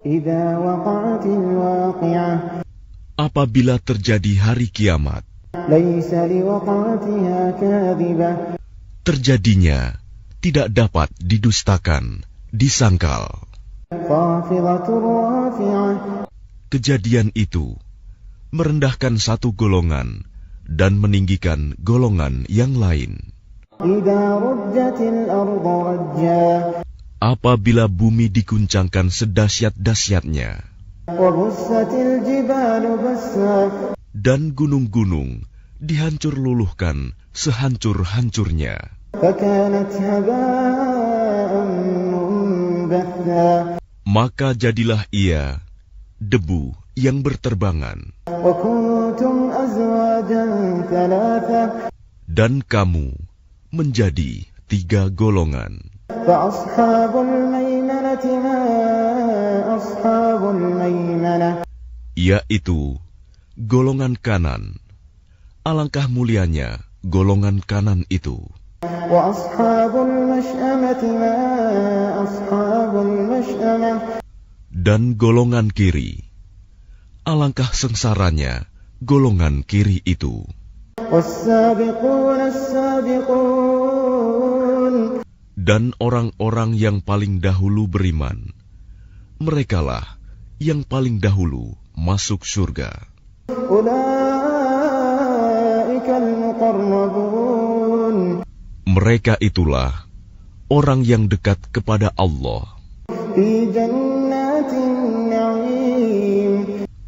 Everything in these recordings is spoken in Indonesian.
إذا وقعت الواقعة Apabila terjadi hari kiamat, ليس لوقعتها كاذبة terjadinya tidak dapat didustakan, disangkal. خافضة رافعة Kejadian itu merendahkan satu golongan dan meninggikan golongan yang lain. إذا رجت الأرض رجا Apabila bumi diguncangkan sedahsyat-dahsyatnya, وبست الجبال بسا dan gunung-gunung dihancur luluhkan sehancur-hancurnya, فكانت هباء منبثا maka jadilah ia debu yang berterbangan. وكنتم أزواجا ثلاثة Dan kamu menjadi 3 golongan. فأصحاب الميمنة ما أصحاب الميمنة Yaitu golongan kanan. Alangkah mulianya golongan kanan itu. وأصحاب المشأمة ما أصحاب المشأمة Dan golongan kiri. Alangkah sengsaranya golongan kiri itu. والسابقون السابقون Dan orang-orang yang paling dahulu beriman, merekalah yang paling dahulu masuk surga. أولئك المقربون Mereka itulah orang yang dekat kepada Allah, في جنات النعيم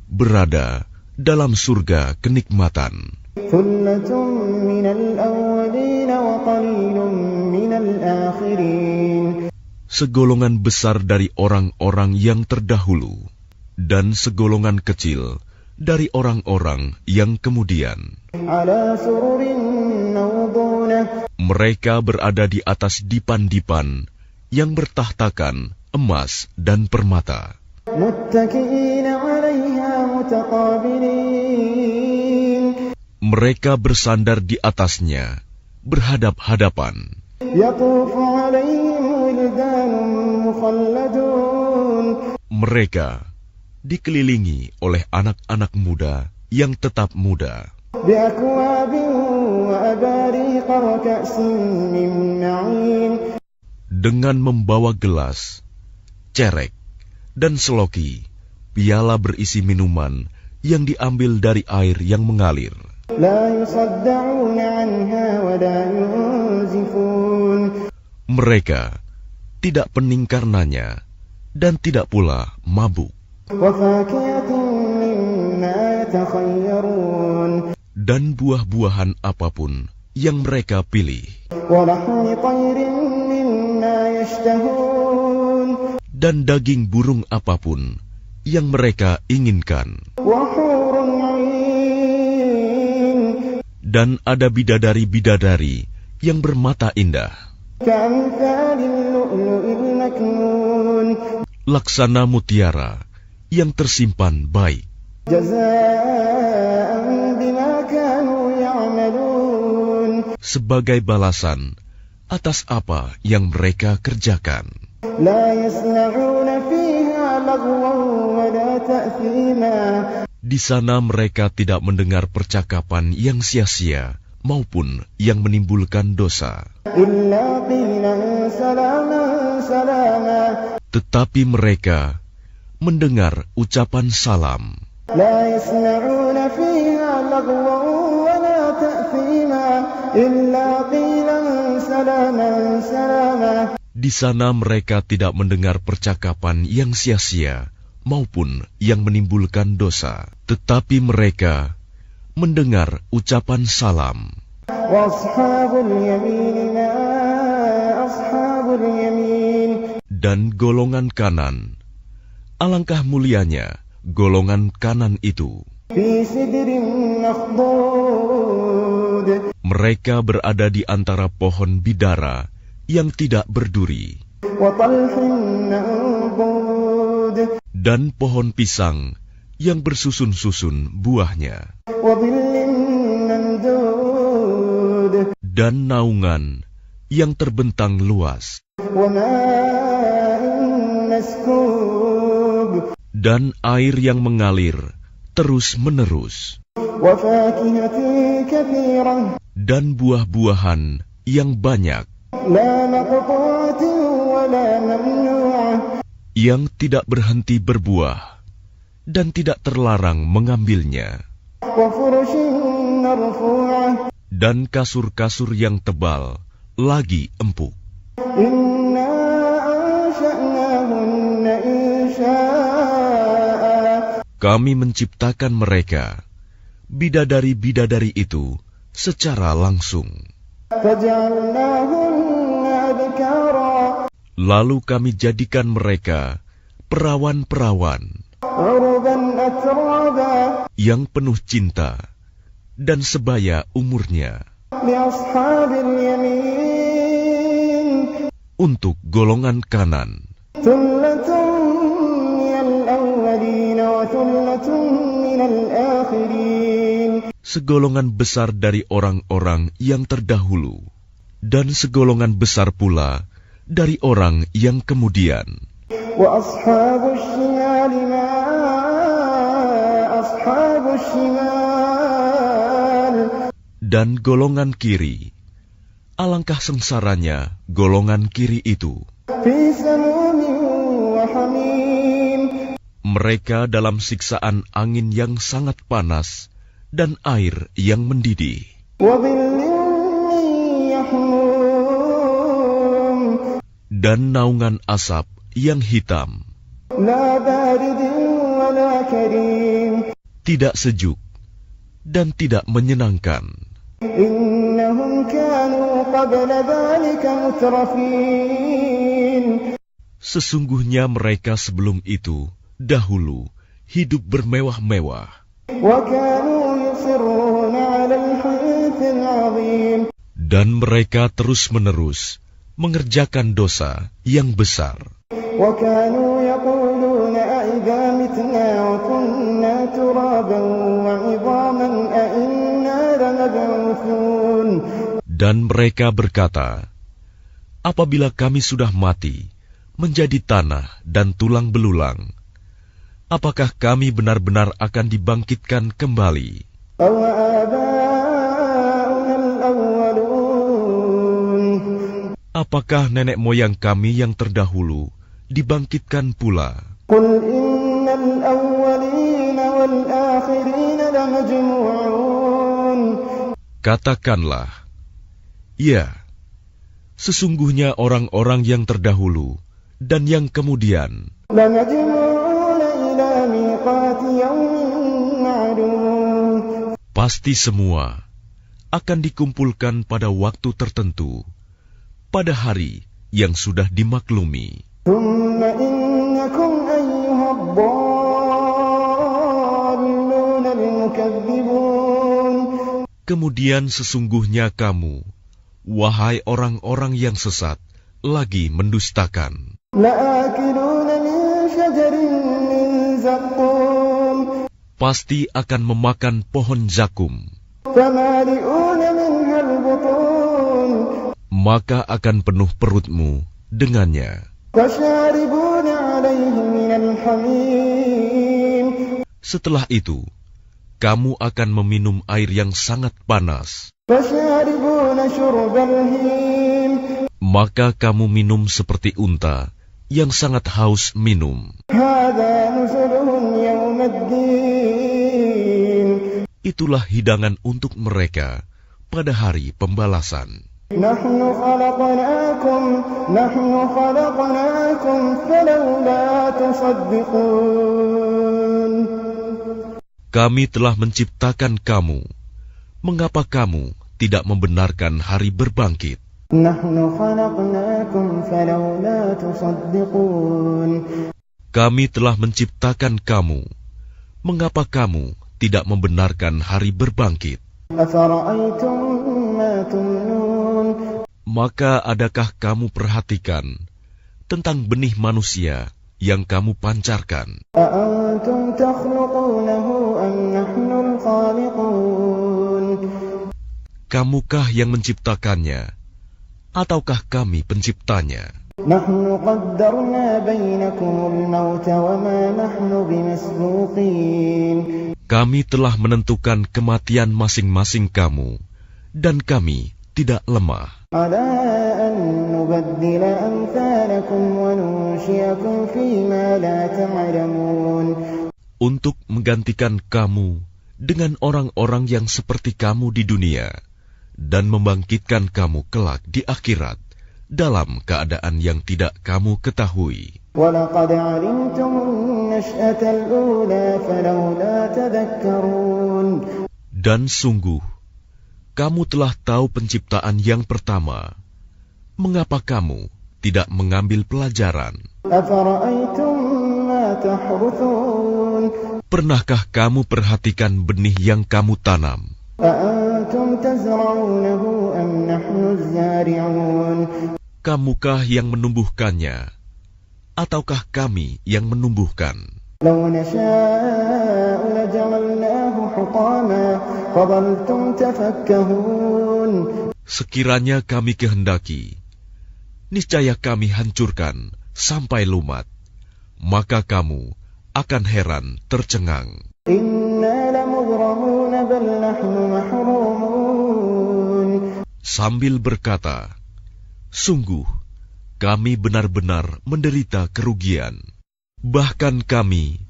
berada dalam surga kenikmatan. ثلة من الأولين وقليل من الآخرين Segolongan besar dari orang-orang yang terdahulu, dan segolongan kecil dari orang-orang yang kemudian. على سرر موضونة Mereka berada di atas dipan-dipan yang bertahtakan emas dan permata. متكئين عليها متقابلين Mereka bersandar di atasnya, berhadap-hadapan. يطوف عليهم ولدان مخلدون Mereka dikelilingi oleh anak-anak muda yang tetap muda, بأكواب وأباريق وكأس من معين dengan membawa gelas, cerek, dan seloki, piala berisi minuman yang diambil dari air yang mengalir. لا يصدعون عنها ولا ينزفون Mereka tidak pening karenanya dan tidak pula mabuk. وفاكهة مما يتخيرون Dan buah-buahan apapun yang mereka pilih, ولحم طير مما يشتهون dan daging burung apapun yang mereka inginkan. وحور عين Dan ada bidadari-bidadari yang bermata indah, كأمثال اللؤلؤ المكنون laksana mutiara yang tersimpan baik, جزاء بما كانوا يعملون sebagai balasan atas apa yang mereka kerjakan. لا يسمعون فيها لغوا ولا تأثيما Di sana mereka tidak mendengar percakapan yang sia-sia maupun yang menimbulkan dosa. إلا قيلا سلاما سلاما Tetapi mereka mendengar ucapan salam. لا يسمعون فيها لغوا ولا تأثيما إلا قيلا سلاما سلاما Di sana mereka tidak mendengar percakapan yang sia-sia maupun yang menimbulkan dosa. Tetapi mereka mendengar ucapan salam. وأصحاب اليمين ما أصحاب اليمين Dan golongan kanan, alangkah mulianya golongan kanan itu. في سدر مخضود Mereka berada di antara pohon bidara yang tidak berduri, وطلح منضود dan pohon pisang yang bersusun-susun buahnya, وظل ممدود dan naungan yang terbentang luas, وماء مسكوب dan air yang mengalir terus-menerus, وفاكهة كثيرة dan buah-buahan yang banyak, لا مقطوعة ولا ممنوعة yang tidak berhenti berbuah dan tidak terlarang mengambilnya, وفرش مرفوعة dan kasur-kasur yang tebal lagi empuk. إنا أنشأناهن إنشاء Kami menciptakan mereka, bidadari-bidadari itu, secara langsung. فجعلناهن أبكارا Lalu kami jadikan mereka perawan-perawan عربا أترابا yang penuh cinta dan sebaya umurnya لأصحاب اليمين untuk golongan kanan, ثلة من الأولين وثلة من الآخرين segolongan besar dari orang-orang yang terdahulu, dan segolongan besar pula dari orang yang kemudian. وأصحاب الشمال ما أصحاب الشمال Dan golongan kiri, alangkah sengsaranya golongan kiri itu. في سموم وحميم Mereka dalam siksaan angin yang sangat panas dan air yang mendidih, وظل من يحموم dan naungan asap yang hitam, لا بارد ولا كريم tidak sejuk dan tidak menyenangkan. إنهم كانوا قبل ذلك مترفين Sesungguhnya mereka sebelum itu dahulu hidup bermewah-mewah, وكانوا يصرون على الحنث العظيم dan mereka terus-menerus mengerjakan dosa yang besar. وكانوا يقولون أئذا متنا وكنا ترابا وعظاما أئنا لمبعوثون Dan mereka berkata, apabila kami sudah mati, menjadi tanah dan tulang belulang, apakah kami benar-benar akan dibangkitkan kembali? أوآباؤنا الأولون Apakah nenek moyang kami yang terdahulu dibangkitkan pula? قل إن الأولين والآخرين لمجموعون Katakanlah, ya, sesungguhnya orang-orang yang terdahulu dan yang kemudian لمجموعون إلى ميقات يوم معلوم pasti semua akan dikumpulkan pada waktu tertentu, pada hari yang sudah dimaklumi. ثم إنكم أيها الضالون المكذبون Kemudian sesungguhnya kamu, wahai orang-orang yang sesat, lagi mendustakan. لآكلون من شجر من زقوم Pasti akan memakan pohon zakum, فمالئون منها البطون maka akan penuh perutmu dengannya. فشاربون عليه من الحميم Setelah itu, kamu akan meminum air yang sangat panas, فشاربون شرب الهيم maka kamu minum seperti unta yang sangat haus minum. هذا نزلهم يوم الدين Itulah hidangan untuk mereka pada hari pembalasan. نحن خلقناكم فلولا تصدقون Kami telah menciptakan kamu. Mengapa kamu tidak membenarkan hari berbangkit? نحن خلقناكم فلولا تصدقون Kami telah menciptakan kamu. Mengapa kamu tidak membenarkan hari berbangkit? أفرأيتم ما تمنون Maka adakah kamu perhatikan tentang benih manusia yang kamu pancarkan? أأنتم تخلقونه أم نحن الخالقون Kamukah yang menciptakannya, ataukah kami penciptanya? نحن قدرنا بينكم الموت وما نحن بمسبوقين. Kami telah menentukan kematian masing-masing kamu, dan kami tidak lemah. على أن نبدل أمثالكم وننشئكم فيما لا تعلمون. Untuk menggantikan kamu dengan orang-orang yang seperti kamu di dunia, dan membangkitkan kamu kelak di akhirat dalam keadaan yang tidak kamu ketahui. وَلَقَدْ عَلِمْتُمُ النَّشْأَةَ الْأُولَى فَلَوْلَا تَذَكَّرُونَ. Dan sungguh, kamu telah tahu penciptaan yang pertama. Mengapa kamu tidak mengambil pelajaran? أَفَرَأَيْتُمْ مَا تَحْرُثُونَ. Pernahkah kamu perhatikan benih yang kamu tanam? أَأَنْتُمْ تَزْرَعُونَهُ أَمْ نَحْنُ الزَّارِعُونَ. Kamukah yang menumbuhkannya, ataukah kami yang menumbuhkan? لَوْ نَشَاءُ لَجَعَلْنَاهُ حُطَامًا فَظَلْتُمْ تَفَكَّهُونَ. Sekiranya kami kehendaki, niscaya kami hancurkan sampai lumat, maka kamu akan heran tercengang. إِنَّا لَمُغْرَمُونَ بَلْ نَحْنُ مَحْرُومُونَ. Sambil berkata, sungguh, kami benar-benar menderita kerugian. Bahkan kami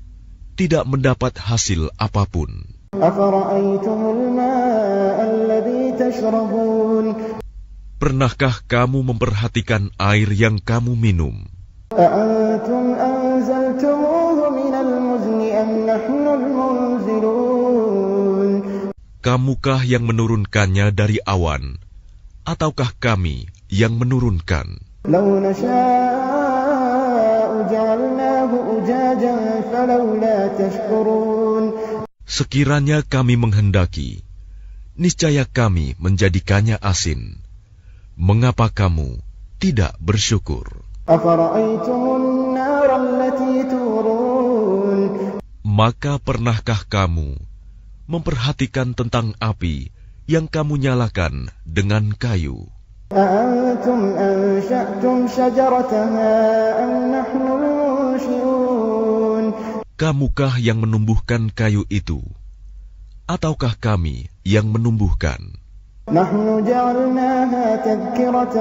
tidak mendapat hasil apapun. أَفَرَأَيْتُمُ الْمَاءَ الَّذِي تَشْرَبُونَ. Pernahkah kamu memperhatikan air yang kamu minum? أَأَنْتُمْ أَنزَلْتُمُوهُ مِنَ الْمُزْنِ أَمْ نَحْنُ الْمُنزِلُونَ. Kamukah yang menurunkannya dari awan, ataukah kami yang menurunkan? لَوْ نَشَاءُ جَعَلْنَاهُ أُجَاجًا فَلَوْلَا تَشْكُرُونَ. Sekiranya kami menghendaki, niscaya kami menjadikannya asin. Mengapa kamu tidak bersyukur? أَفَرَأَيْتُمُ النَّارَ الَّتِي تُورُونَ. Maka pernahkah kamu memperhatikan tentang api yang kamu nyalakan dengan kayu? أَأَنْتُمْ أَنشَأْتُمْ شَجَرَتَهَا أَمْ نَحْنُ الْمُنشِئُونَ. Kamukah yang menumbuhkan kayu itu, ataukah kami yang menumbuhkan? نَحْنُ جَعَلْنَاهَا تَذْكِرَةً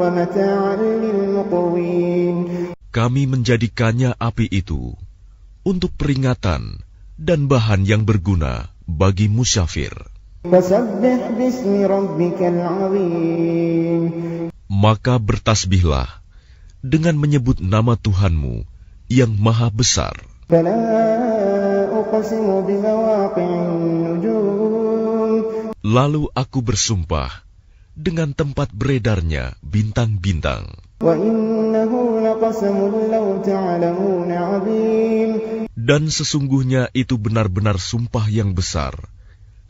وَمَتَاعًا لِلْمُقْوِينَ. Kami menjadikannya api itu untuk peringatan dan bahan yang berguna bagi musyafir. فَسَبِّحْ بِاسْمِ رَبِّكَ الْعَظِيمِ. Maka bertasbihlah dengan menyebut nama Tuhanmu yang maha besar. فَلَا أُقْسِمُ بِمَوَاقِعِ النُّجُومِ. Lalu aku bersumpah dengan tempat beredarnya bintang-bintang. وَإِنَّهُ لَقَسَمٌ لَوْ تَعْلَمُونَ عَظِيمٌ. Dan sesungguhnya itu benar-benar sumpah yang besar,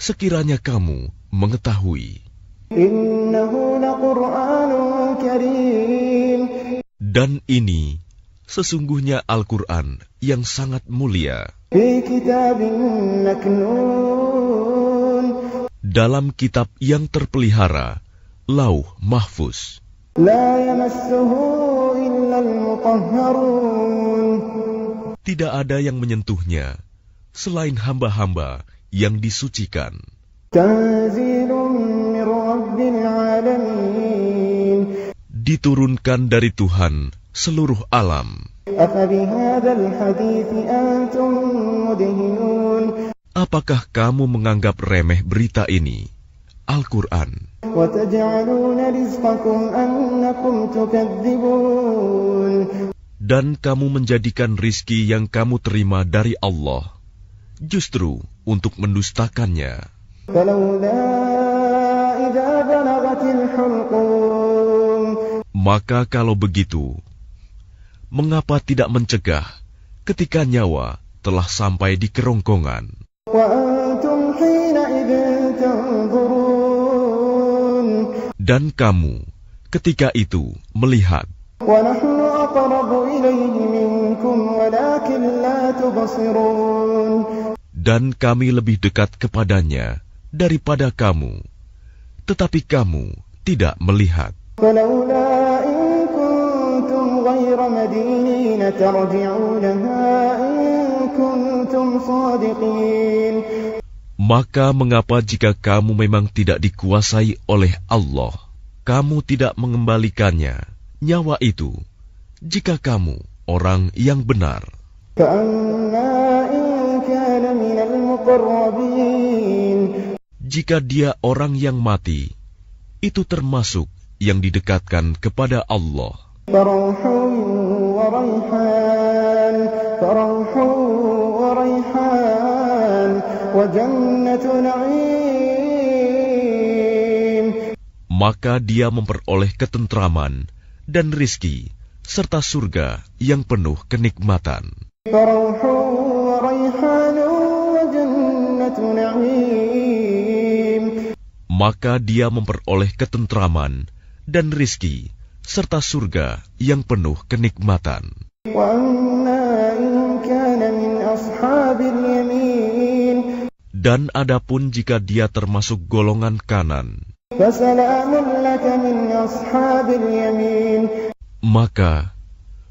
sekiranya kamu mengetahui. إِنَّهُ لَقُرْآنٌ كَرِيمٌ. Dan ini sesungguhnya Al-Quran yang sangat mulia, فِي كِتَابٍ مَكْنُونٍ. dalam kitab yang terpelihara, Lauh Mahfuz. لَا يَمَسُّهُ إِلَّا الْمُطَهَّرُونَ. Tidak ada yang menyentuhnya selain hamba-hamba yang disucikan. تَنزِيلٌ مِّن رَّبِّ الْعَالَمِينَ. Diturunkan dari Tuhan seluruh alam. أَفَبِهَذَا الْحَدِيثِ أَنْتُمْ مُدْهِنُونَ. Apakah kamu menganggap remeh berita ini, Al-Quran? وَتَجْعَلُونَ رِزْقَكُمْ أَنَّكُمْ تُكَذِّبُونَ. Dan kamu menjadikan rizki yang kamu terima dari Allah justru untuk mendustakannya. فَلَوْلَا إِذَا بَلَغَتِ الْحُلْقُومَ. Maka kalau begitu, mengapa tidak mencegah ketika nyawa telah sampai di kerongkongan? وَأَنْتُمْ حِينَئِذٍ تَنْظُرُونَ. Dan kamu ketika itu melihat, وَنَحْنُ أَقْرَبُ إِلَيْهِ مِنْكُمْ وَلَكِنْ لَا تُبْصِرُونَ. dan kami lebih dekat kepadanya daripada kamu, tetapi kamu tidak melihat. فَلَوْلَا إِن كُنْتُمْ غير مدينين ترجعونها إن كنتم صادقين. Maka mengapa jika kamu memang tidak dikuasai oleh Allah, kamu tidak mengembalikannya, nyawa itu, jika kamu orang yang benar? فأما إن كان من المقربين. Jika dia orang yang mati, itu termasuk yang didekatkan kepada Allah. فروح وريحان وجنة نعيم. Maka dia memperoleh ketentraman dan rizki serta surga yang penuh kenikmatan. فروح وريحان وجنة نعيم. Maka dia memperoleh ketentraman dan rizki serta surga yang penuh kenikmatan. وأما إن كان من أصحاب اليمين. Dan adapun jika dia termasuk golongan kanan, فسلام لك من أصحاب اليمين. maka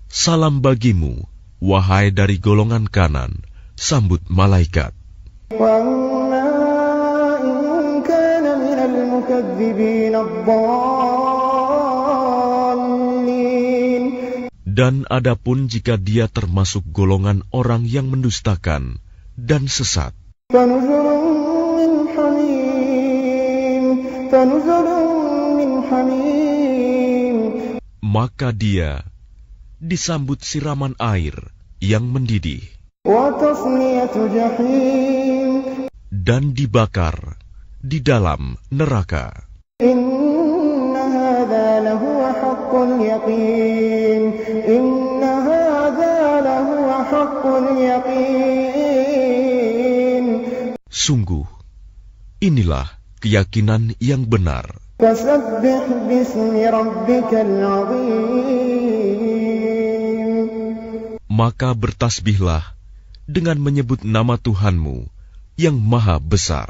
salam bagimu, wahai dari golongan kanan, sambut malaikat. وأما إن كان من المكذبين الضالين. Dan adapun jika dia termasuk golongan orang yang mendustakan dan sesat, فنزل من حميم. maka dia disambut siraman air yang mendidih وتصلية جحيم. dan dibakar di dalam neraka. إن هذا لهو حق اليقين. إن هذا لهو حق اليقين. Sungguh, inilah keyakinan yang benar. فسبح باسم ربك العظيم. Maka bertasbihlah dengan menyebut nama Tuhanmu yang maha besar.